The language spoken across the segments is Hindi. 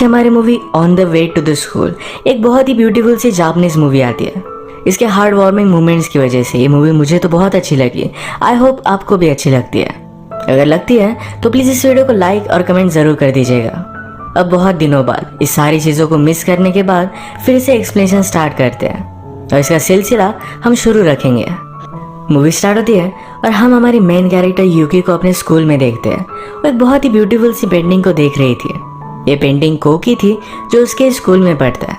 से हमारी movie on the way to the school एक बहुत ही ब्यूटीफुल सी जापानीज मूवी आती है। इसके हार्ट वार्मिंग मोमेंट्स की वजह से ये मूवी मुझे तो बहुत अच्छी लगी। आई होप आपको भी अच्छी लगती है। अगर लगती है तो प्लीज़ इस वीडियो को लाइक और कमेंट ज़रूर कर दीजिएगा। अब बहुत दिनों बाद इस सारी चीज़ों को मिस करने के बाद फिर से एक्सप्लेनेशन स्टार्ट करते हैं और इसका सिलसिला हम शुरू रखेंगे। मूवी स्टार्ट होती है और हम हमारी मेन कैरेक्टर यूकी को अपने स्कूल में देखते हैं। वो एक बहुत ही ब्यूटीफुल सी पेंटिंग को देख रही थी। ये पेंटिंग को की थी जो उसके स्कूल में पढ़ता है।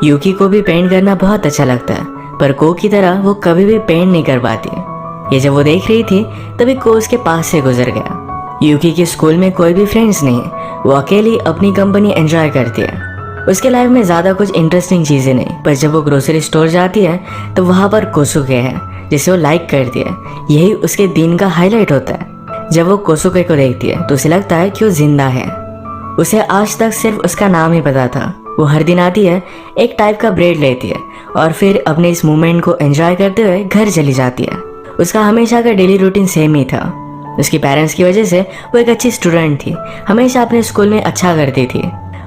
यूकी को भी पेंट करना बहुत अच्छा लगता है, पर को की तरह वो कभी भी पेंट नहीं कर पाती। ये जब वो देख रही थी तभी को उसके पास से गुजर गया। यूकी के स्कूल में कोई भी फ्रेंड्स नहीं है, वो अकेली अपनी कंपनी एंजॉय करती है। उसके लाइफ में ज़्यादा कुछ इंटरेस्टिंग चीज़ें नहीं, पर जब वो ग्रोसरी स्टोर जाती है तो वहाँ पर कोसुके है जिसे वो लाइक करती है। यही उसके दिन का हाईलाइट होता है। जब वो कोसुके को देखती है तो उसे लगता है कि वो जिंदा है। उसे आज तक सिर्फ उसका नाम ही पता था। वो हर दिन आती है, एक टाइप का ब्रेड लेती है और फिर अपने इस मोमेंट को एंजॉय करते हुए घर चली जाती है। उसका हमेशा का डेली रूटीन सेम ही था। उसकी पेरेंट्स की वजह से वो एक अच्छी स्टूडेंट थी, हमेशा अपने स्कूल में अच्छा करती थी।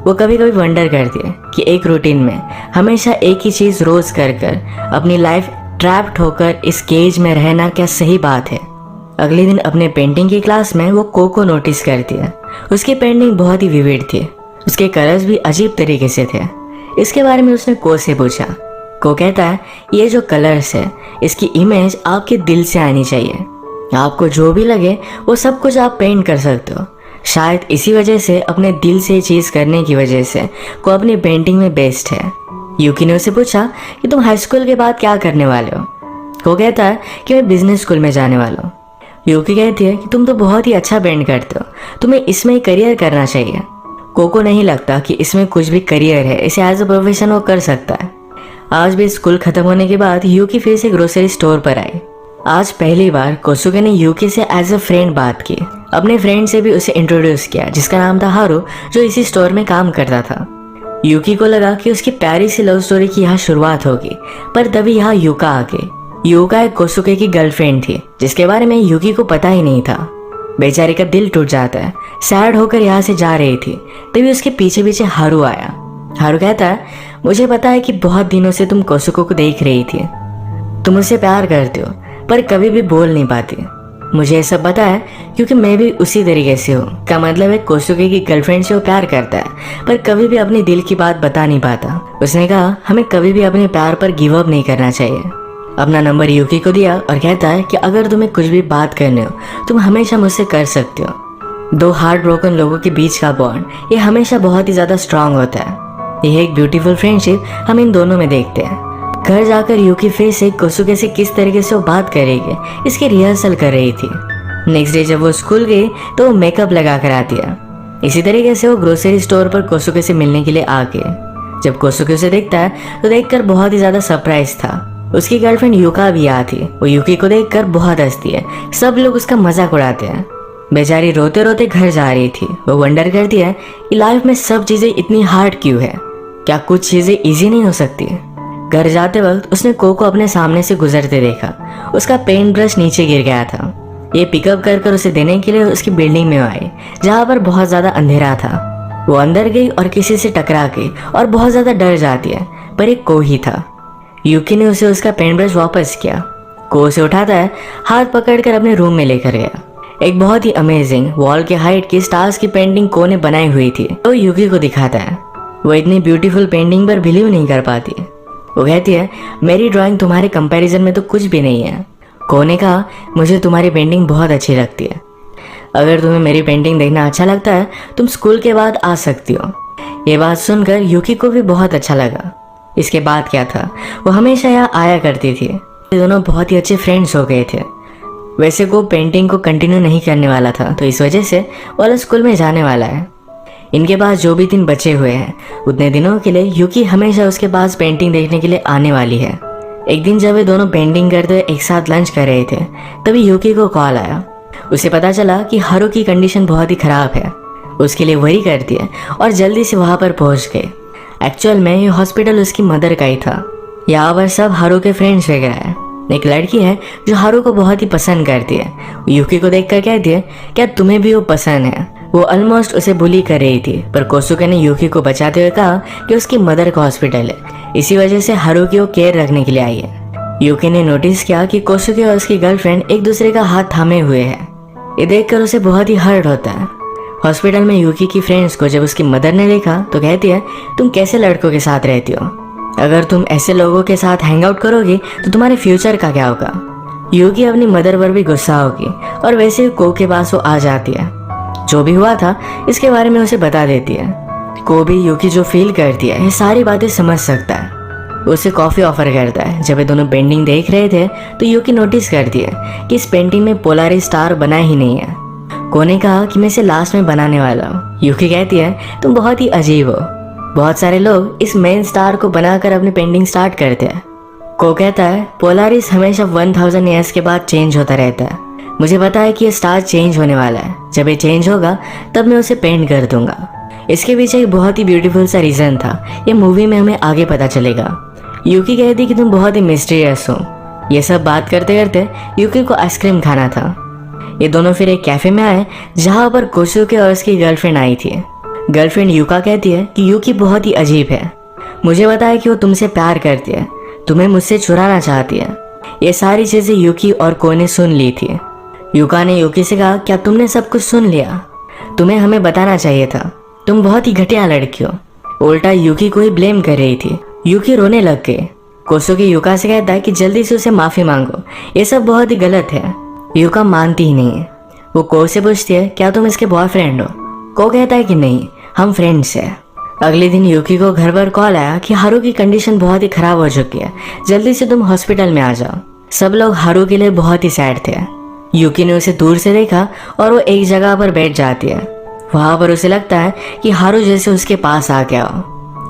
वो कभी कभी वंडर करती है कि एक रूटीन में हमेशा एक ही चीज़ रोज़ कर अपनी लाइफ ट्रैप्ड होकर इस केज में रहना क्या सही बात है। अगले दिन अपने पेंटिंग की क्लास में वो को नोटिस करती है। उसकी पेंटिंग बहुत ही विविड थी, उसके कलर्स भी अजीब तरीके से थे। इसके बारे में उसने को से पूछा। को कहता है ये जो कलर्स है इसकी इमेज आपके दिल से आनी चाहिए। आपको जो भी लगे वो सब कुछ आप पेंट कर सकते हो। शायद इसी वजह से अपने दिल से चीज़ करने की वजह से को अपनी पेंटिंग में बेस्ट है। यूकी ने उसे पूछा कि तुम हाई स्कूल के बाद क्या करने वाले हो। को कहता है कि मैं बिजनेस स्कूल में जाने वाला हूँ। यूकी कहती है कि तुम तो बहुत ही अच्छा पेंट करते हो, तुम्हें इसमें ही करियर करना चाहिए। को नहीं लगता कि इसमें कुछ भी करियर है, इसे एज अ प्रोफेशन वो कर सकता है। आज भी स्कूल खत्म होने के बाद यूकी फिर से ग्रोसरी स्टोर पर आई। आज पहली बार कोसुके ने यूकी से एज अ फ्रेंड बात की। अपने फ्रेंड से भी उसे इंट्रोड्यूस किया जिसका नाम था हारू, जो इसी स्टोर में काम करता था। यूकी को लगा कि उसकी प्यारी सी लव स्टोरी की यहाँ शुरुआत होगी, पर तभी यहाँ यूका आ गई। यूका एक कोसुके की गर्लफ्रेंड थी जिसके बारे में यूकी को पता ही नहीं था। बेचारी का दिल टूट जाता है। सैड होकर यहाँ से जा रही थी तभी उसके पीछे पीछे हारू आया। हारू कहता है मुझे पता है कि बहुत दिनों से तुम कोसुको को देख रही थी, तुम उससे प्यार करते हो पर कभी भी बोल नहीं पाती। मुझे ये सब पता है क्योंकि मैं भी उसी तरीके से हूँ। का मतलब है कोसुके की गर्लफ्रेंड से वो प्यार करता है पर कभी भी अपने दिल की बात बता नहीं पाता। उसने कहा हमें कभी भी अपने प्यार पर गिव अप नहीं करना चाहिए। अपना नंबर यूकी को दिया और कहता है कि अगर तुम्हें कुछ भी बात करनी हो तुम हमेशा मुझसे कर सकते हो। दो हार्ट ब्रोकन लोगों के बीच का बॉन्ड ये हमेशा बहुत ही ज़्यादा स्ट्रांग होता है। यह एक ब्यूटीफुल फ्रेंडशिप हम इन दोनों में देखते हैं। घर जाकर यूकी फिर से कोसुके से किस तरीके से वो बात करेगी इसकी रिहर्सल कर रही थी। नेक्स्ट डे जब वो स्कूल गई तो वो मेकअप लगा कर आती है। इसी तरीके से वो ग्रोसरी स्टोर पर कोसुके से मिलने के लिए आ गए। जब कोसुके उसे देखता है तो देखकर बहुत ही ज़्यादा सरप्राइज था। उसकी गर्लफ्रेंड यूका भी आ थी। वो यूकी को देखकर बहुत हंसती है, सब लोग उसका मजाक उड़ाते हैं। बेचारी रोते रोते घर जा रही थी। वो वंडर करती है कि लाइफ में सब चीज़ें इतनी हार्ड क्यों है, क्या कुछ चीज़ें ईजी नहीं हो सकती। घर जाते वक्त उसने को अपने सामने से गुजरते देखा। उसका पेंट ब्रश नीचे गिर गया था। ये पिकअप कर उसे देने के लिए उसकी बिल्डिंग में आई जहाँ पर बहुत ज़्यादा अंधेरा था। वो अंदर गई और किसी से टकरा गई और बहुत ज़्यादा डर जाती है, पर एक को ही था। यूकी ने उसे उसका पेंट ब्रश वापस किया। को उसे उठाता है, हाथ पकड़कर अपने रूम में लेकर गया। एक बहुत ही अमेजिंग वॉल के हाइट की स्टार्स की पेंटिंग को ने बनाई हुई थी तो यूकी को दिखाता है। वो इतनी ब्यूटीफुल पेंटिंग पर बिलीव नहीं कर पाती। वो कहती है मेरी ड्राइंग तुम्हारे कंपैरिजन में तो कुछ भी नहीं है। को ने कहा मुझे तुम्हारी पेंटिंग बहुत अच्छी लगती है। अगर तुम्हें मेरी पेंटिंग देखना अच्छा लगता है तुम स्कूल के बाद आ सकती हो। ये बात सुनकर यूकी को भी बहुत अच्छा लगा। इसके बाद क्या था, वो हमेशा यहाँ आया करती थी। ये दोनों बहुत ही अच्छे फ्रेंड्स हो गए थे। वैसे को पेंटिंग को कंटिन्यू नहीं करने वाला था तो इस वजह से वो स्कूल में जाने वाला है। इनके पास जो भी दिन बचे हुए हैं उतने दिनों के लिए यूकी हमेशा उसके पास पेंटिंग देखने के लिए आने वाली है। एक दिन जब वे दोनों पेंटिंग करते हुए एक साथ लंच कर रहे थे तभी यूकी को कॉल आया। उसे पता चला कि हारू की कंडीशन बहुत ही खराब है। उसके लिए वरी करती है और जल्दी से वहाँ पर पहुँच गए। एक्चुअल में ये हॉस्पिटल उसकी मदर का ही था। यहाँ पर सब हारू के फ्रेंड्स वगैरह है। एक लड़की है जो हारू को बहुत ही पसंद करती है। यूकी को देखकर कहती है क्या तुम्हें भी वो पसंद है। वो ऑलमोस्ट उसे बुली कर रही थी, पर कोसुके ने यूकी को बचाते हुए कहा कि उसकी मदर का हॉस्पिटल है, इसी वजह से हारुकी को केयर रखने के लिए आई है। यूकी ने नोटिस किया कि कोसुके और उसकी गर्लफ्रेंड एक दूसरे का हाथ थामे हुए हैं। ये देखकर उसे बहुत ही हर्ट होता है। हॉस्पिटल में यूकी की फ्रेंड्स को जब उसकी मदर ने देखा तो कहती है, तुम कैसे लड़कों के साथ रहती हो? अगर तुम ऐसे लोगों के साथ हैंग आउट करोगी तो तुम्हारे फ्यूचर का क्या होगा? यूकी अपनी मदर पर भी गुस्सा होगी और वैसे ही को के पास वो आ जाती है। जो भी हुआ था इसके बारे में उसे बता देती है। को भी यूकी जो फील करती है ये सारी बातें समझ सकता है। उसे कॉफी ऑफर करता है। जब ये दोनों पेंटिंग देख रहे थे तो यूकी नोटिस करती है कि इस पेंटिंग में पोलारिस स्टार बना ही नहीं है। को ने कहा कि मैं इसे लास्ट में बनाने वाला हूँ। यूकी कहती है, तुम बहुत ही अजीब हो। बहुत सारे लोग इस मेन स्टार को बनाकर अपनी पेंटिंग स्टार्ट करते हैं। को कहता है, पोलारिस हमेशा 1000 ईयर्स के बाद चेंज होता रहता है। मुझे पता है कि ये स्टार चेंज होने वाला है। जब ये चेंज होगा तब मैं उसे पेंट कर दूंगा। इसके पीछे एक बहुत ही ब्यूटीफुल सा रीजन था। ये मूवी में हमें आगे पता चलेगा। यूकी कहती कि तुम बहुत ही मिस्टीरियस हो। ये सब बात करते करते यूकी को आइसक्रीम खाना था। ये दोनों फिर एक कैफे में आए जहाँ पर कोसुके और उसकी गर्लफ्रेंड आई थी। गर्लफ्रेंड यूका कहती है कि यूकी बहुत ही अजीब है। मुझे बताया कि वो तुमसे प्यार करती है, तुम्हें मुझसे चुराना चाहती है। ये सारी चीजें यूकी और को ने सुन ली थी। यूका ने यूकी से कहा, क्या तुमने सब कुछ सुन लिया? तुम्हें हमें बताना चाहिए था। तुम बहुत ही घटिया लड़की हो। उल्टा यूकी को ही ब्लेम कर रही थी। यूकी रोने लग गई। कोसुके यूका से कहता है कि जल्दी से उसे माफी मांगो, ये सब बहुत ही गलत है। यूका मानती ही नहीं है। वो को से पूछती है, क्या तुम इसके बॉयफ्रेंड हो? को कहता है कि नहीं, हम फ्रेंड्स हैं। अगले दिन यूकी को घर पर कॉल आया कि हारू की कंडीशन बहुत ही खराब हो चुकी है, जल्दी से तुम हॉस्पिटल में आ जाओ। सब लोग हारू के लिए बहुत ही सैड थे। यूकी ने उसे दूर से देखा और वो एक जगह पर बैठ जाती है। वहां पर उसे लगता है कि हारू जैसे उसके पास आ गया हो।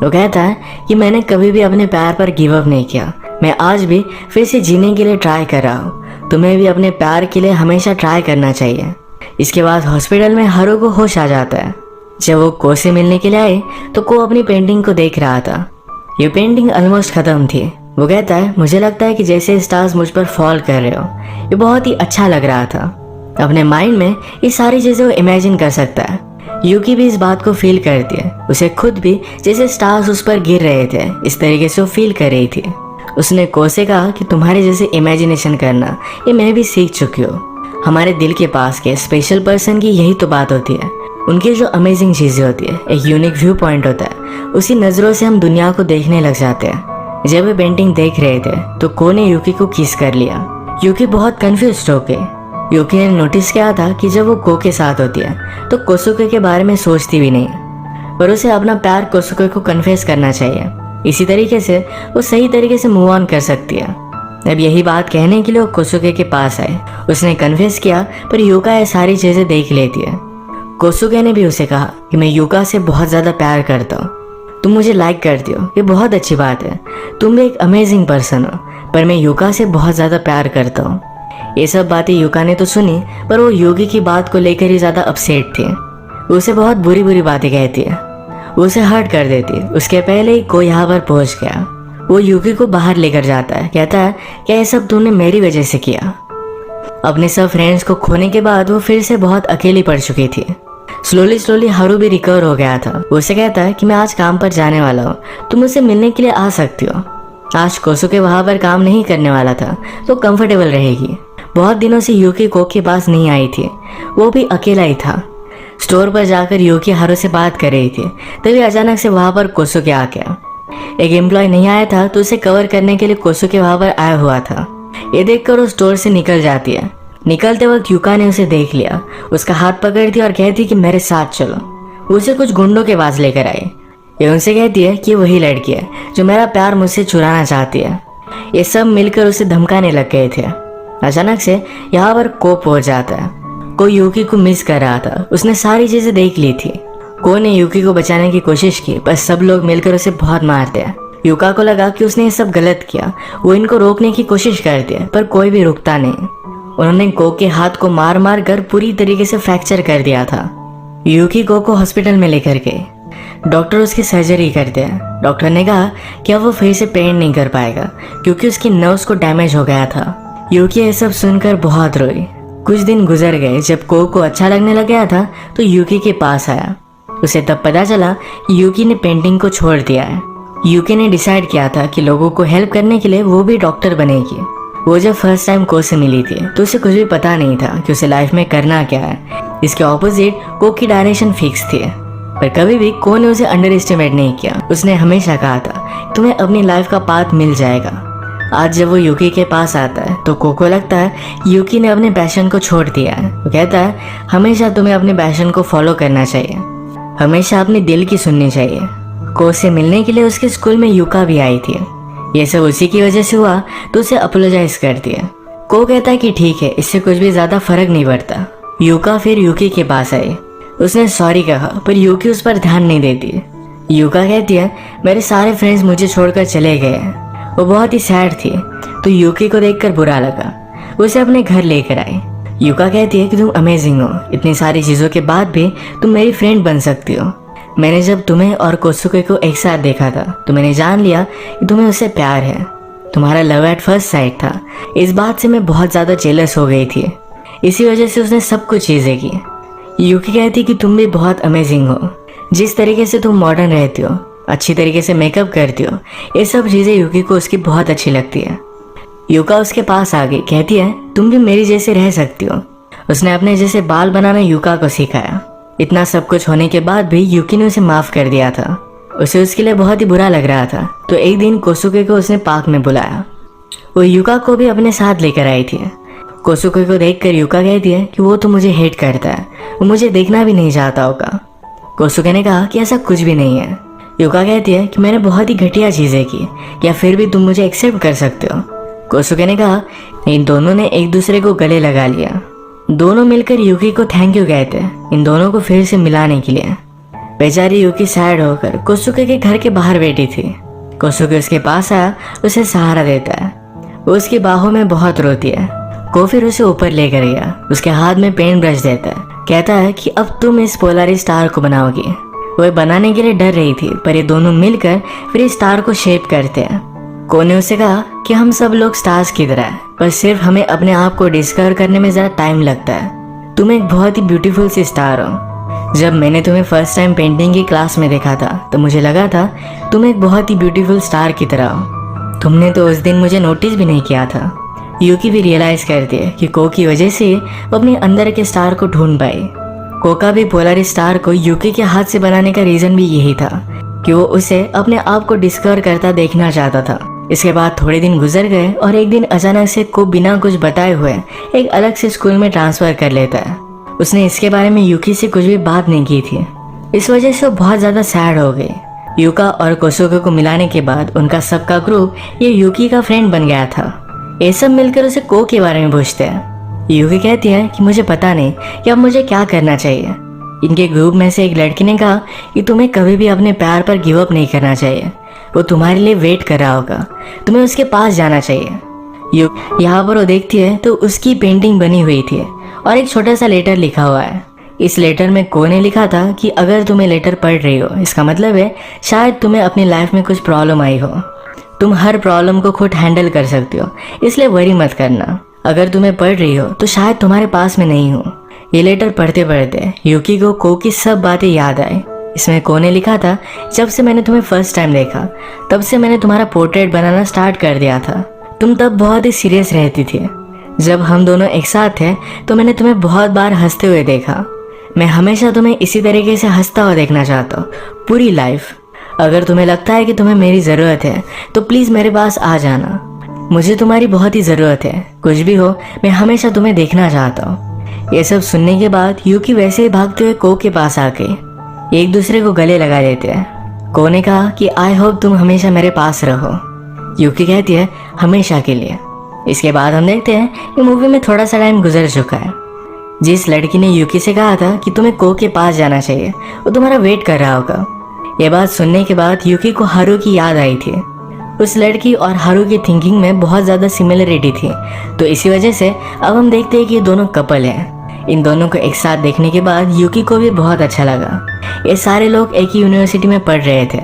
वो कहता है कि मैंने कभी भी अपने प्यार पर गिव अप नहीं किया। मैं आज भी फिर से जीने के लिए ट्राई कर रहा हूँ। तुम्हें भी अपने प्यार के लिए हमेशा ट्राई करना चाहिए। इसके बाद हॉस्पिटल में हारू को होश आ जाता है। जब वो को से मिलने के लिए आए तो को अपनी पेंटिंग को देख रहा था। ये पेंटिंग ऑलमोस्ट खत्म थी। वो कहता है, मुझे लगता है कि जैसे स्टार्स मुझ पर फॉल कर रहे हो। ये बहुत ही अच्छा लग रहा था। अपने माइंड में ये सारी चीजें वो इमेजिन कर सकता है। यूकी भी इस बात को फील करती है। उसे खुद भी जैसे स्टार्स उस पर गिर रहे थे इस तरीके से वो फील कर रही थी। उसने को से कहा कि तुम्हारे जैसे इमेजिनेशन करना ये मैं भी सीख चुकी हूँ। हमारे दिल के पास के स्पेशल पर्सन की यही तो बात होती है। उनकी जो अमेजिंग चीजें होती है, एक यूनिक व्यू पॉइंट होता है, उसी नजरों से हम दुनिया को देखने लग जाते हैं। जब वे पेंटिंग देख रहे थे तो को ने यूकी को किस कर लिया। यूकी बहुत कंफ्यूज हो गई। यूकी ने नोटिस किया था कि जब वो को के साथ होती है तो कोसुके के बारे में सोचती भी नहीं, पर उसे अपना प्यार कोसुके को कन्फेस करना चाहिए। इसी तरीके से वो सही तरीके से मूव ऑन कर सकती है। अब यही बात कहने के लिए वो कोसुके के पास आए। उसने कन्फेस किया, पर यूका ये सारी चीजें देख लेती है। कोसुके ने भी उसे कहा कि मैं यूका से बहुत ज्यादा प्यार करता हूँ। तुम मुझे लाइक करती हो, ये बहुत अच्छी बात है। तुम भी एक अमेजिंग पर्सन हो, पर मैं यूका से बहुत ज्यादा प्यार करता हूँ। ये सब बातें यूका ने तो सुनी, पर वो यूकी की बात को लेकर ही ज्यादा अपसेट थी। उसे बहुत बुरी बुरी बातें कहती है, उसे हर्ट कर देती है। उसके पहले ही को यहाँ पर पहुंच गया। वो यूकी को बाहर लेकर जाता है, कहता है क्या ये सब तूने मेरी वजह से किया। अपने सब फ्रेंड्स को खोने के बाद वो फिर से बहुत अकेली पड़ चुकी थी। स्लोली हारू भी रिकवर हो गया था। उसे कहता है कि मैं आज काम पर जाने वाला हूँ, तुम मुझसे मिलने के लिए आ सकती हो। आज कोसुके वहां पर काम नहीं करने वाला था तो कंफर्टेबल रहेगी। बहुत दिनों से यूकी को के पास नहीं आई थी, वो भी अकेला ही था। स्टोर पर जाकर यूकी हारू से बात कर रही थी, तभी अचानक से वहां पर कोसुके आ गया। एक एम्प्लॉय नहीं आया था तो उसे कवर करने के लिए कोसुके वहां पर आया हुआ था। ये देखकर वो स्टोर से निकल जाती है। निकलते वक्त यूका ने उसे देख लिया, उसका हाथ पकड़ती और कहती कि मेरे साथ चलो। उसे कुछ गुंडों के पास लेकर आई। ये उनसे कहती है कि वही लड़की है जो मेरा प्यार मुझसे चुराना चाहती है। ये सब मिलकर उसे धमकाने लग गए थे। अचानक से यहाँ पर को पहुंच जाता है। को यूकी को मिस कर रहा था, उसने सारी चीजें देख ली थी। को ने यूकी को बचाने की कोशिश की, पर सब लोग मिलकर उसे बहुत मारते हैं। यूका को लगा कि उसने ये सब गलत किया। वो इनको रोकने की कोशिश करती है, पर कोई भी रुकता नहीं। उन्होंने को के हाथ को मार मार कर पूरी तरीके से फ्रैक्चर कर दिया था। यूकी को हॉस्पिटल में लेकर गए। डॉक्टर उसकी सर्जरी करते हैं। डॉक्टर ने कहा कि अब वो फिर से पेंट नहीं कर पाएगा क्योंकि उसकी नर्व्स को डैमेज हो गया था। यूकी ये सब सुनकर बहुत रोई। कुछ दिन गुजर गए। जब को अच्छा लगने लग गया था तो यूकी के पास आया। उसे तब पता चला कि यूकी ने पेंटिंग को छोड़ दिया है। यूकी ने डिसाइड किया था कि लोगों को हेल्प करने के लिए वो भी डॉक्टर बनेगी। वो जब फर्स्ट टाइम को से मिली थी तो उसे कुछ भी पता नहीं था कि उसे लाइफ में करना क्या है। इसके ऑपोजिट को की डायरेक्शन फिक्स थी, पर कभी भी को ने उसे अंडर एस्टिमेट नहीं किया। उसने हमेशा कहा था तुम्हें अपनी लाइफ का पाथ मिल जाएगा। आज जब वो यूकी के पास आता है तो को लगता है यूकी ने अपने पैशन को छोड़ दिया है। वो कहता है हमेशा तुम्हें अपने पैशन को फॉलो करना चाहिए, हमेशा अपने दिल की सुननी चाहिए। को से मिलने के लिए उसके स्कूल में यूका भी आई थी। ये सब उसी की वजह से हुआ तो उसे अपोलोजाइज कर दिया। को कहता है कि ठीक है, इससे कुछ भी ज्यादा फर्क नहीं पड़ता। यूका फिर यूकी के पास आई। उसने सॉरी कहा पर यूकी उस पर ध्यान नहीं देती। यूका कहती है मेरे सारे फ्रेंड्स मुझे छोड़कर चले गए हैं। वो बहुत ही सैड थी तो यूकी को देखकर बुरा लगा। उसे अपने घर लेकर आई। यूका कहती है कि तुम अमेजिंग हो, इतनी सारी चीजों के बाद भी तुम मेरी फ्रेंड बन सकती हो। मैंने जब तुम्हें और कोसुके को एक साथ देखा था तो मैंने जान लिया कि तुम्हें उससे प्यार है। तुम्हारा लव एट फर्स्ट साइट था। इस बात से मैं बहुत ज्यादा जेलस हो गई थी, इसी वजह से उसने सब कुछ चीजें की। यूकी कहती कि तुम भी बहुत अमेजिंग हो, जिस तरीके से तुम मॉडर्न रहती हो, अच्छी तरीके से मेकअप करती हो, ये सब चीजें यूकी को उसकी बहुत अच्छी लगती है। यूका उसके पास आ गई, कहती है तुम भी मेरी जैसे रह सकती हो। उसने अपने जैसे बाल बनाना यूका को सिखाया। इतना सब कुछ होने के बाद भी यूकी ने उसे माफ कर दिया था। उसे उसके लिए बहुत ही बुरा लग रहा था तो एक दिन कोसुके को उसने पार्क में बुलाया। वो यूका को भी अपने साथ लेकर आई थी। कोसुके को देखकर यूका कहती है कि वो तो मुझे हेट करता है, वो मुझे देखना भी नहीं चाहता होगा। कोसुके ने कहा कि ऐसा कुछ भी नहीं है। यूका कहती है कि मैंने बहुत ही घटिया चीजें की, या फिर भी तुम मुझे एक्सेप्ट कर सकते हो। कोसुके ने कहा। इन दोनों ने एक दूसरे को गले लगा लिया। दोनों मिलकर यूकी को थैंक यू कहते हैं इन दोनों को फिर से मिलाने के लिए। बेचारी यूकी सैड होकर कोसुके के घर के बाहर बैठी थी। कोसुके उसके पास आया, उसे सहारा देता है। वो उसकी बाहों में बहुत रोती है। को फिर उसे ऊपर लेकर गया, उसके हाथ में पेंट ब्रश देता है, कहता है कि अब तुम इस पोलारिस स्टार को बनाओगी। वो बनाने के लिए डर रही थी पर ये दोनों मिलकर फिर इस स्टार को शेप करते हैं। को ने उसे कहा कि हम सब लोग स्टार्स की तरह हैं, पर सिर्फ हमें अपने आप को डिस्कवर करने में ज़रा टाइम लगता है। तुम एक बहुत ही ब्यूटीफुल सी स्टार हो। जब मैंने तुम्हें फर्स्ट टाइम पेंटिंग की क्लास में देखा था तो मुझे लगा था तुम एक बहुत ही ब्यूटीफुल स्टार की तरह हो। तुमने तो उस दिन मुझे नोटिस भी नहीं किया था। यूकी भी रियलाइज करती है कि को की वजह से वो अपने अंदर के स्टार को ढूंढ पाई। को का भी पोलारिस स्टार को यूकी के हाथ से बनाने का रीजन भी यही था कि वो उसे अपने आप को डिस्कवर करता देखना चाहता था। इसके बाद थोड़े दिन गुजर गए और एक दिन अचानक से को बिना कुछ बताए हुए एक अलग से स्कूल में ट्रांसफर कर लेता है। उसने इसके बारे में यूकी से कुछ भी बात नहीं की थी। इस वजह से वो बहुत ज्यादा सैड हो गई। यूका और कोसुके को मिलाने के बाद उनका सबका ग्रुप ये यूकी का फ्रेंड बन गया था। ये सब मिलकर उसे को के बारे में पूछते हैं। यूकी कहती है कि मुझे पता नहीं कि अब मुझे क्या करना चाहिए। इनके ग्रुप में से एक लड़की ने कहा कि तुम्हें कभी भी अपने प्यार पर गिव अप नहीं करना चाहिए। वो तुम्हारे लिए वेट कर रहा होगा, तुम्हें उसके पास जाना चाहिए। यहाँ पर वो देखती है तो उसकी पेंटिंग बनी हुई थी और एक छोटा सा लेटर लिखा हुआ है। इस लेटर में को ने लिखा था कि अगर तुम्हें लेटर पढ़ रही हो इसका मतलब है शायद तुम्हें अपनी लाइफ में कुछ प्रॉब्लम आई हो। तुम हर प्रॉब्लम को खुद हैंडल कर सकती हो, इसलिए वरी मत करना। अगर तुम्हें पढ़ रही हो तो शायद तुम्हारे पास में नहीं हो। ये लेटर पढ़ते पढ़ते यूकी को की सब बातें याद आई। इसमें को ने लिखा था जब से मैंने तुम्हें फर्स्ट टाइम देखा तब से मैंने तुम्हारा पोर्ट्रेट बनाना स्टार्ट कर दिया था। तुम तब बहुत ही सीरियस रहती थी। जब हम दोनों एक साथ थे तो मैंने तुम्हें बहुत बार हंसते हुए देखा। मैं हमेशा तुम्हें इसी तरीके से हंसता हुआ देखना चाहता हूँ पूरी लाइफ। अगर तुम्हें लगता है कि तुम्हें मेरी ज़रूरत है तो प्लीज़ मेरे पास आ जाना। मुझे तुम्हारी बहुत ही ज़रूरत है। कुछ भी हो मैं हमेशा तुम्हें देखना चाहता हूँ। ये सब सुनने के बाद यूकी वैसे ही भागते हुए को के पास आ गई। एक दूसरे को गले लगा लेते हैं। को ने कहा कि आई होप तुम हमेशा मेरे पास रहो। यूकी कहती है हमेशा के लिए। इसके बाद हम देखते हैं कि मूवी में थोड़ा सा टाइम गुजर चुका है। जिस लड़की ने यूकी से कहा था कि तुम्हें को के पास जाना चाहिए वो तुम्हारा वेट कर रहा होगा। ये बात सुनने के बाद यूकी को हारू की याद आई थी। उस लड़की और हारू की थिंकिंग में बहुत ज़्यादा सिमिलरिटी थी, तो इसी वजह से अब हम देखते हैं कि ये दोनों कपल हैं। इन दोनों को एक साथ देखने के बाद यूकी को भी बहुत अच्छा लगा। ये सारे लोग एक ही यूनिवर्सिटी में पढ़ रहे थे।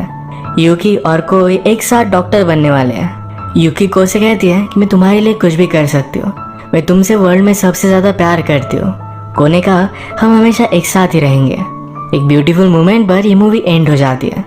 यूकी और को एक साथ डॉक्टर बनने वाले हैं। यूकी को से कहती है कि मैं तुम्हारे लिए कुछ भी कर सकती हूँ, मैं तुमसे वर्ल्ड में सबसे ज़्यादा प्यार करती हूँ। को ने कहा हम हमेशा एक साथ ही रहेंगे। एक ब्यूटीफुल मोमेंट पर ये मूवी एंड हो जाती है।